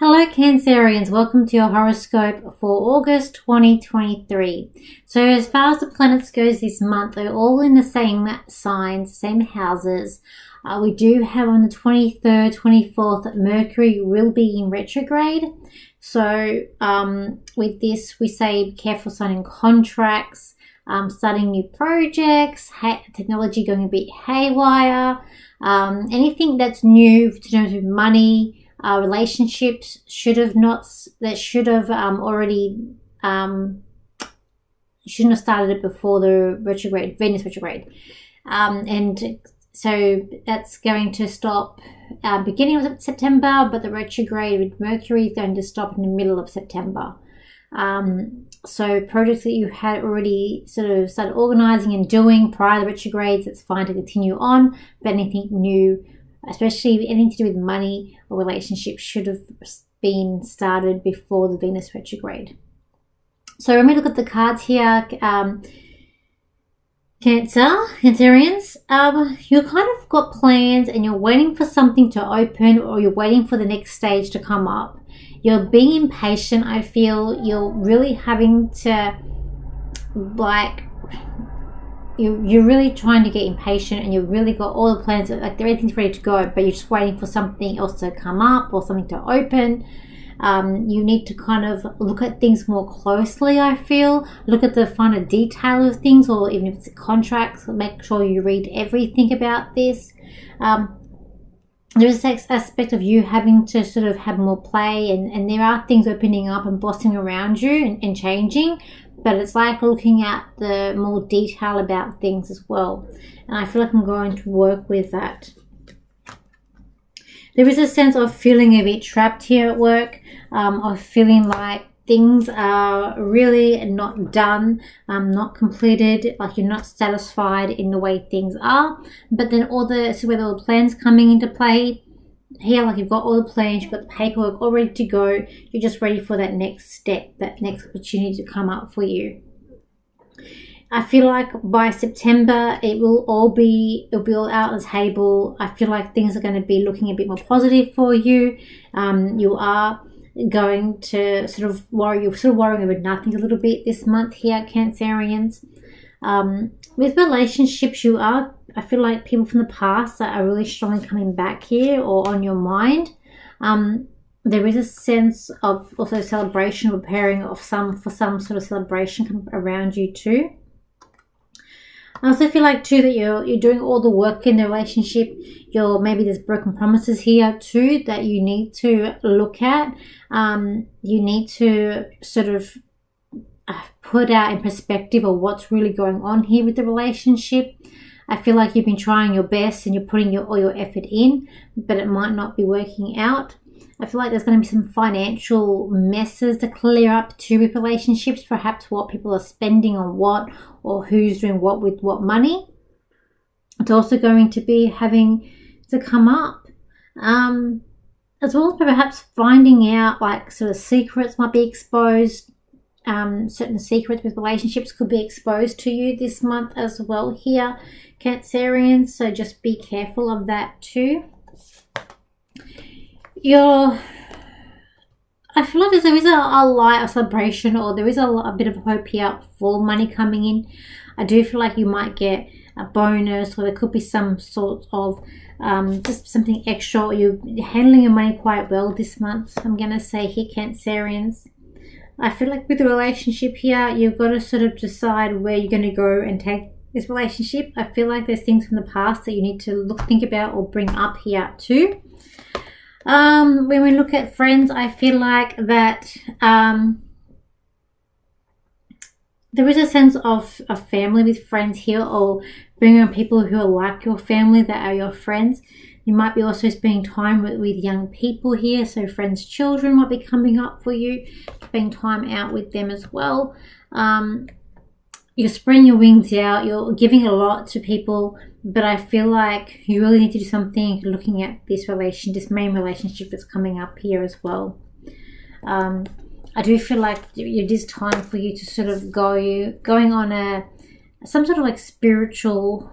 Hello Cancerians, welcome to your horoscope for August 2023. So as far as the planets goes this month, they're all in the same signs, same houses. We do have on the 23rd, 24th, that Mercury will be in retrograde. So with this, we say be careful signing contracts, starting new projects, technology going a bit haywire, anything that's new to do with money. Relationships shouldn't have started it before the retrograde, Venus retrograde, and so that's going to stop beginning of September, but the retrograde with Mercury is going to stop in the middle of September. So projects that you had already sort of started organizing and doing prior to the retrogrades, it's fine to continue on, but anything new, especially anything to do with money or relationships, should have been started before the Venus retrograde. So when we look at the cards here, Cancerians, you kind of got plans and you're waiting for something to open, or you're waiting for the next stage to come up. You're being impatient. I feel you're really having to, you're really trying to get impatient, and you've really got all the plans, like everything's ready to go, but you're just waiting for something else to come up or something to open. You need to kind of look at things more closely, I feel. Look at the finer detail of things, or even if it's contracts, make sure you read everything about this. There's this aspect of you having to sort of have more play, and there are things opening up and blossoming around you and changing, but it's like looking at the more detail about things as well. And I feel like I'm going to work with that. There is a sense of feeling a bit trapped here at work, of feeling like things are really not done, not completed, like you're not satisfied in the way things are. But then all the plans coming into play here, like you've got all the plans, you've got the paperwork all ready to go. You're just ready for that next step, that next opportunity to come up for you. I feel like by September it will all be out on the table. I feel like things are going to be looking a bit more positive for you. You are going to worrying over nothing a little bit this month here, Cancerians. With relationships, I feel like people from the past that are really strongly coming back here or on your mind. There is a sense of also celebration, or preparing for some sort of celebration around you too. I also feel like too that you're doing all the work in the relationship. Maybe there's broken promises here too that you need to look at. You need to sort of put out in perspective of what's really going on here with the relationship. I feel like you've been trying your best and you're putting all your effort in, but it might not be working out. I feel like there's going to be some financial messes to clear up too with relationships, perhaps what people are spending on what, or who's doing what with what money. It's also going to be having to come up. As well as perhaps finding out like sort of secrets might be exposed. Certain secrets with relationships could be exposed to you this month as well here, Cancerians. So just be careful of that too. I feel like there is a light of celebration, or there is a bit of hope here for money coming in. I do feel like you might get a bonus, or there could be some sort of just something extra, or you're handling your money quite well this month, I'm going to say here, Cancerians. I feel like with the relationship here, you've got to sort of decide where you're going to go and take this relationship. I feel like there's things from the past that you need to think about or bring up here too. When we look at friends, I feel like that there is a sense of a family with friends here, or bringing on people who are like your family, that are your friends. You might be also spending time with young people here, so friends' children might be coming up for you, spending time out with them as well. You're spreading your wings out, you're giving a lot to people, but I feel like you really need to do something looking at this main relationship that's coming up here as well. I do feel like it is time for you to sort of going on some sort of like spiritual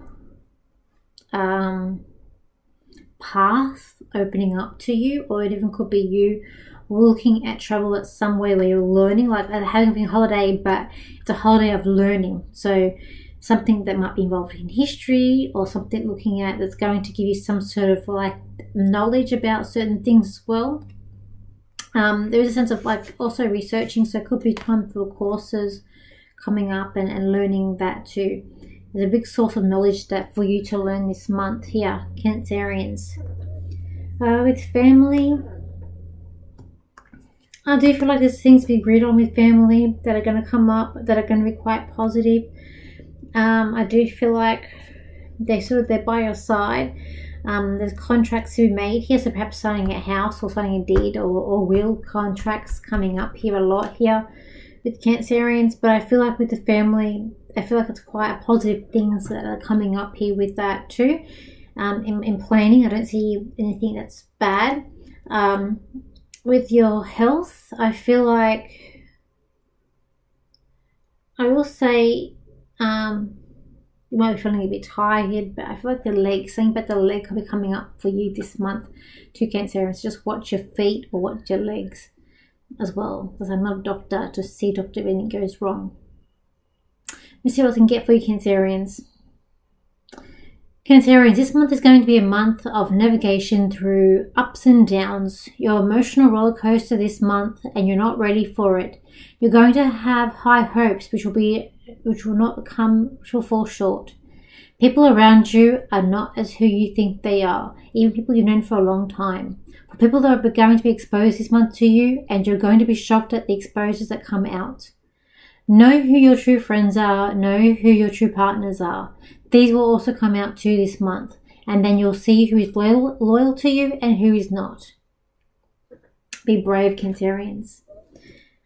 path opening up to you, or it even could be you we're looking at travel at somewhere where you're learning, like having a holiday, but it's a holiday of learning. So something that might be involved in history, or something looking at that's going to give you some sort of like knowledge about certain things as well. There is a sense of like also researching, so it could be time for courses coming up and learning that too. There's a big source of knowledge that for you to learn this month here, Cancerians. With family, I do feel like there's things to be agreed on with family that are going to come up, that are going to be quite positive. I do feel like they're by your side. There's contracts to be made here, so perhaps signing a house or signing a deed or will contracts coming up here a lot here with Cancerians. But I feel like with the family, I feel like it's quite positive things that are coming up here with that too. In planning, I don't see anything that's bad. With your health, I feel like I will say you might be feeling a bit tired, but I feel like something about the leg could be coming up for you this month to Cancerians. Just watch your feet or watch your legs as well, because I'm not a doctor to see doctor if anything goes wrong. Let me see what I can get for you, Cancerians. Cancerians, this month is going to be a month of navigation through ups and downs. Your emotional roller coaster this month, and you're not ready for it. You're going to have high hopes, which will fall short. People around you are not as who you think they are, even people you've known for a long time. For people that are going to be exposed this month to you, and you're going to be shocked at the exposures that come out. Know who your true friends are, know who your true partners are. These will also come out too this month, and then you'll see who is loyal to you and who is not. Be brave, Cancerians.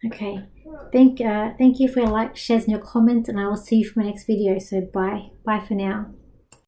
Okay, thank you for your likes, shares, and your comments, and I will see you for my next video. So bye for now.